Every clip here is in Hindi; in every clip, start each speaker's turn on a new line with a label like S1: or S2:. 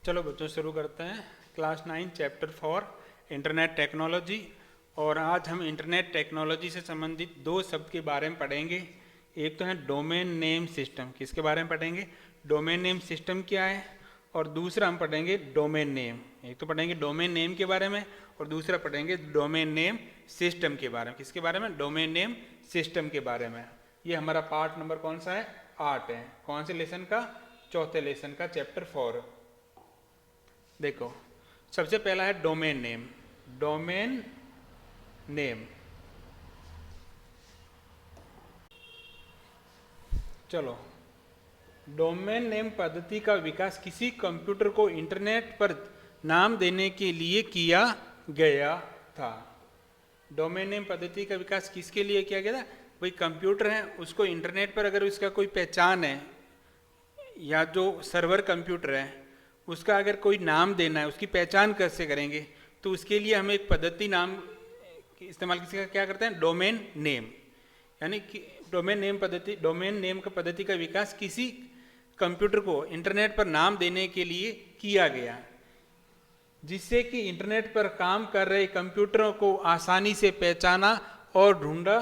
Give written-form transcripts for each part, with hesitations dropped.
S1: चलो बच्चों शुरू करते हैं। Class 9 chapter 4 internet technology. और आज हम इंटरनेट टेक्नोलॉजी से संबंधित दो शब्द के बारे में पढ़ेंगे। एक तो है डोमेन नेम सिस्टम। किसके बारे में पढ़ेंगे? डोमेन नेम सिस्टम क्या है। और दूसरा हम पढ़ेंगे डोमेन नेम। एक तो पढ़ेंगे डोमेन नेम के बारे में और दूसरा पढ़ेंगे डोमेन नेम सिस्टम के बारे में। किसके बारे में? डोमेन नेम सिस्टम के बारे में। ये हमारा पार्ट नंबर कौन सा है? 8 है। कौन से लेसन का? चौथे लेसन का, चैप्टर 4। देखो, सबसे पहला है डोमेन नेम। डोमेन नेम, चलो, डोमेन नेम पद्धति का विकास किसी कंप्यूटर को इंटरनेट पर नाम देने के लिए किया गया था। डोमेन नेम पद्धति का विकास किसके लिए किया गया था? कोई कंप्यूटर है, उसको इंटरनेट पर अगर उसका कोई पहचान है या जो सर्वर कंप्यूटर है उसका अगर कोई नाम देना है, उसकी पहचान कैसे करेंगे? तो उसके लिए हम एक पद्धति नाम इस्तेमाल किसी का क्या करते हैं? Domain name. यानी कि डोमेन नेम पद्धति, डोमेन नेम का पद्धति का विकास किसी कंप्यूटर को इंटरनेट पर नाम देने के लिए किया गया, जिससे कि इंटरनेट पर काम कर रहे कंप्यूटरों को आसानी से पहचाना और ढूंढा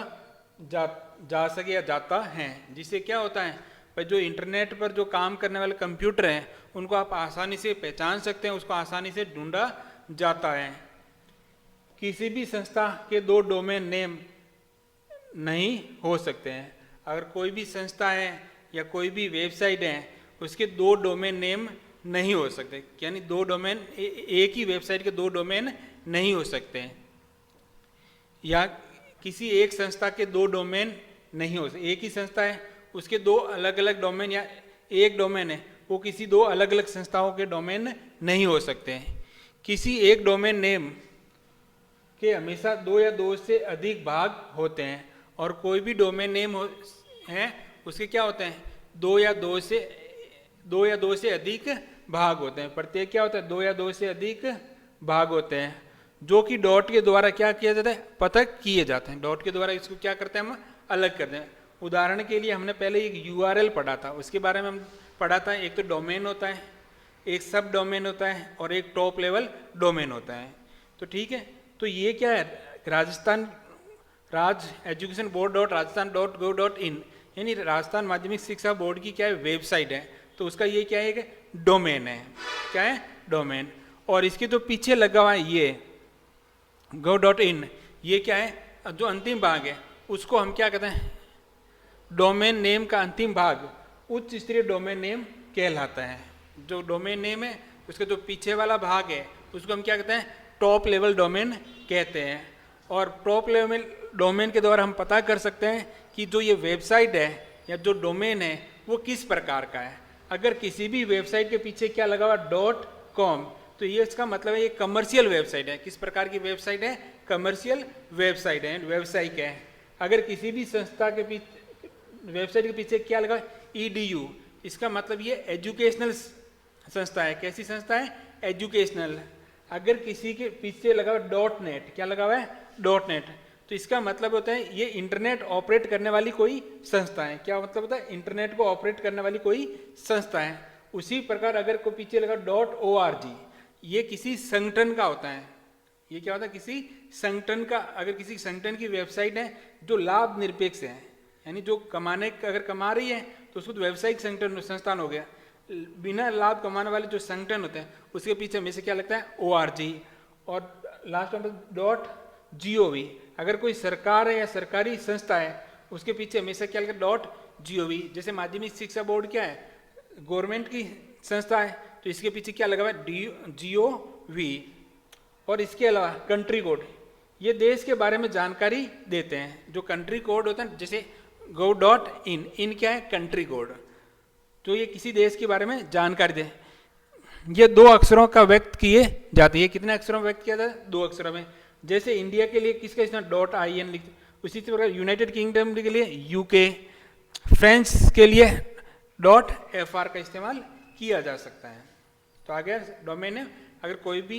S1: जा सके या जाता है। जिससे क्या होता है, पर जो इंटरनेट पर जो काम करने वाले कंप्यूटर हैं उनको आप आसानी से पहचान सकते हैं, उसको आसानी से ढूंढा जाता है। किसी भी संस्था के दो डोमेन नेम नहीं हो सकते हैं। अगर कोई भी संस्था है या कोई भी वेबसाइट है, उसके दो डोमेन नेम नहीं हो सकते। यानी दो डोमेन, एक ही वेबसाइट के दो डोमेन नहीं हो सकते हैं। या किसी एक संस्था के दो डोमेन नहीं हो सकते। एक ही संस्था है, उसके दो अलग अलग डोमेन, या एक डोमेन है वो किसी दो अलग अलग संस्थाओं के डोमेन नहीं हो सकते हैं। किसी एक डोमेन नेम के हमेशा दो या दो से अधिक भाग होते हैं। और कोई भी डोमेन नेम है उसके क्या होते हैं? दो या दो से अधिक भाग होते हैं। प्रत्येक क्या होता है? दो या दो से अधिक भाग होते हैं, जो कि डॉट के द्वारा क्या किया जाता है? पृथक किए जाते हैं। डॉट के द्वारा इसको क्या करते हैं? हम अलग करते हैं। उदाहरण के लिए हमने पहले एक यूआरएल पढ़ा था, उसके बारे में हम पढ़ा था। एक तो डोमेन होता है, एक सब डोमेन होता है और एक टॉप लेवल डोमेन होता है। तो ठीक है, तो ये क्या है? राज एजुकेशन बोर्ड .rajasthan.gov.in यानी राजस्थान माध्यमिक शिक्षा बोर्ड की क्या है? वेबसाइट है। तो उसका ये क्या है? डोमेन है। क्या है? डोमेन। और इसके तो पीछे लगा हुआ है ये gov.in, ये क्या है? जो अंतिम भाग है उसको हम क्या कहते हैं? डोमेन नेम का अंतिम भाग उच्च स्तरीय डोमेन नेम कहलाता है। जो डोमेन नेम है उसका जो पीछे वाला भाग है उसको हम क्या कहते हैं? टॉप लेवल डोमेन कहते हैं। और टॉप लेवल डोमेन के द्वारा हम पता कर सकते हैं कि जो ये वेबसाइट है या जो डोमेन है वो किस प्रकार का है। अगर किसी भी वेबसाइट के पीछे क्या लगा हुआ? .com, तो ये इसका मतलब है ये कमर्शियल वेबसाइट है। किस प्रकार की वेबसाइट है? कमर्शियल वेबसाइट है, व्यावसायिक है। अगर किसी भी संस्था के पीछे, वेबसाइट के पीछे क्या लगा? EDU, इसका मतलब ये एजुकेशनल संस्था है। कैसी संस्था है? एजुकेशनल। अगर किसी के पीछे लगा हुआ .net, क्या लगा हुआ है? .net, तो इसका मतलब होता है ये इंटरनेट ऑपरेट करने वाली कोई संस्था है। क्या मतलब होता है? इंटरनेट को ऑपरेट करने वाली कोई संस्था है। उसी प्रकार अगर कोई पीछे लगा .org, ये किसी संगठन का होता है। ये क्या होता है? किसी संगठन का। अगर किसी संगठन की वेबसाइट है जो लाभ निरपेक्ष है, यानी जो कमाने अगर कमा रही है तो उसको तो व्यावसायिक संस्थान हो गया। बिना लाभ कमाने वाले जो संगठन होते हैं उसके पीछे हमेशा क्या लगता है? ORG। और लास्ट में .gov, अगर कोई सरकार है या सरकारी संस्था है उसके पीछे हमेशा क्या लगता है? .gov। जैसे माध्यमिक शिक्षा बोर्ड क्या है? गवर्नमेंट की संस्था है, तो इसके पीछे क्या लगा हुआ है? .gov। और इसके अलावा कंट्री कोड, ये देश के बारे में जानकारी देते हैं। जो कंट्री कोड होता है, जैसे gov.in, इन क्या है? कंट्री कोड, तो ये किसी देश के बारे में जानकारी दे। ये दो अक्षरों का व्यक्त किए जाते हैं। ये कितने अक्षरों में व्यक्त किया जाता है? दो अक्षरों में। जैसे इंडिया के लिए किसका इस्तेमाल? .in लिखते, उसी प्रकार यूनाइटेड किंगडम के लिए UK, फ्रेंच के लिए .fr का इस्तेमाल किया जा सकता है। तो आगे डोमेन है, अगर कोई भी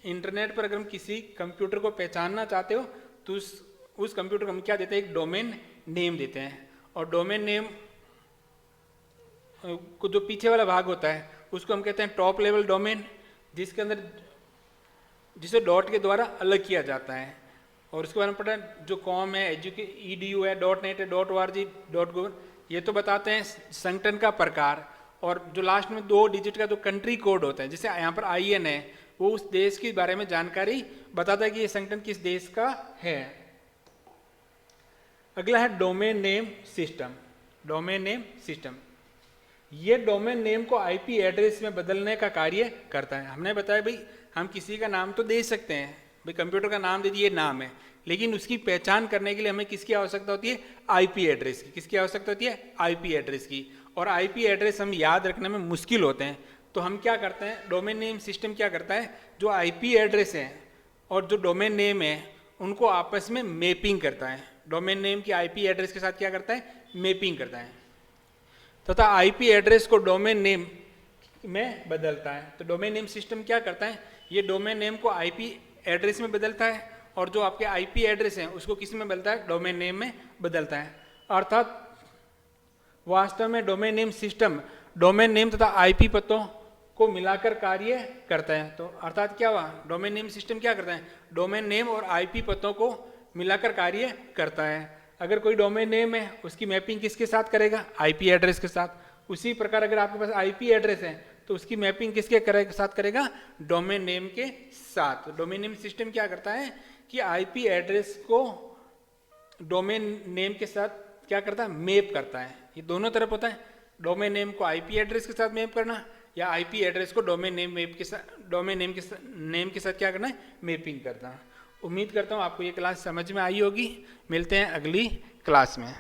S1: इंटरनेट पर अगर हम किसी कंप्यूटर को पहचानना चाहते हो तो उस कंप्यूटर को हम क्या देते हैं? एक डोमेन नेम देते हैं। और डोमेन नेम को जो पीछे वाला भाग होता है उसको हम कहते हैं टॉप लेवल डोमेन, जिसके अंदर जिसे डॉट के द्वारा अलग किया जाता है। और उसके बारे में पता है, जो कॉम है, edu है, .net है, .org, .gov, ये तो बताते हैं संगठन का प्रकार। और जो लास्ट में 2 डिजिट का जो कंट्री कोड होता है, जैसे यहाँ पर IN है, वो उस देश के बारे में जानकारी बताता है कि ये संगठन किस देश का है। अगला है domain name system. Domain name system, ये डोमेन नेम को IP एड्रेस में बदलने का कार्य करता है। हमने बताया भाई हम किसी का नाम तो दे सकते हैं, भाई कंप्यूटर का नाम दे दिए, नाम है, लेकिन उसकी पहचान करने के लिए हमें किसकी आवश्यकता होती है? IP एड्रेस की। किसकी आवश्यकता होती है? IP एड्रेस की। और IP एड्रेस हम याद रखने में मुश्किल होते हैं, तो हम क्या करते हैं, डोमेन नेम सिस्टम क्या करता है, जो IP एड्रेस है और जो डोमेन नेम है उनको आपस में मैपिंग करता है। डोमेन नेम की IP एड्रेस के साथ क्या करता है? मैपिंग करता है, तथा IP एड्रेस को डोमेन नेम में बदलता है। तो डोमेन नेम सिस्टम क्या करता है, ये डोमेन नेम को IP एड्रेस में बदलता है, और जो आपके IP एड्रेस है उसको किस में बदलता है? डोमेन नेम में बदलता है। अर्थात वास्तव में domain name system domain name तथा IP पतों को मिलाकर कार्य करता है। तो अर्थात क्या हुआ, डोमेन नेम सिस्टम क्या करता है? डोमेन नेम और IP पतों को मिलाकर कार्य करता है। अगर कोई डोमेन नेम है उसकी मैपिंग किसके साथ करेगा? IP एड्रेस के साथ। उसी प्रकार अगर आपके पास IP एड्रेस है तो उसकी मैपिंग किसके साथ करेगा? डोमेन नेम के साथ। डोमेन नेम सिस्टम क्या करता है कि IP एड्रेस को डोमेन नेम के साथ क्या करता है? मैप करता है। ये दोनों तरफ होता है, डोमेन नेम को IP एड्रेस के साथ मैप करना, या IP एड्रेस को डोमेन नेम नेम के साथ क्या करना है? मैपिंग करना। उम्मीद करता हूँ आपको ये क्लास समझ में आई होगी। मिलते हैं अगली क्लास में।